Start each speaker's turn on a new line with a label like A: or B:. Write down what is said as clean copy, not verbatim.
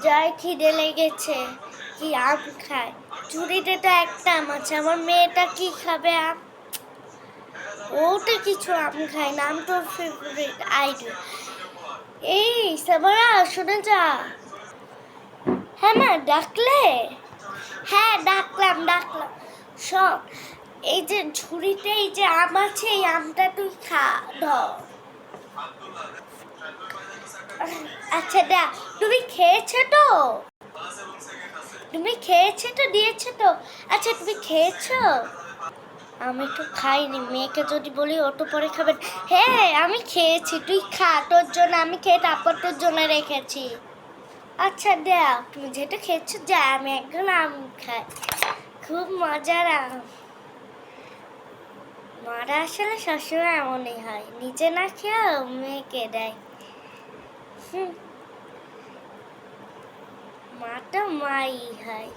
A: যাই খিদে লেগেছে, কি আম খায়। ঝুড়িতে তো একটা আম আছে, আমার মেয়েটা কি খাবে আম? ওটা কিছু আম খায় না, আম তোর ফেভারিট আইডিয়া। এই সাবারা শুনে যা। হ্যাঁ মা ডাকলে? হ্যাঁ ডাকলাম। শোন, এই যে ঝুড়িতে এই যে আম আছে, এই আমটা তুই খা, ধর। আচ্ছা দেখ, তুমি খেয়েছো তো? দিয়েছো তো? আচ্ছা তুমি খেয়েছো? আমি তো খাইনি, মেয়েকে যদি বলি ও তো পরে খাবেন। হ্যাঁ আমি খেয়েছি, তুই খা, তোর জন্য আমি খেয়ে তারপর তোর জন্য রেখেছি। আচ্ছা দেখ, তুমি যেটা খেয়েছো যা, আমি একদম আম খাই, খুব মজার আম। মারা আসলে সবসময় এমনই হয়, নিজে না খেয়েও মেয়েকে দেয়। মাটা মাই হয়।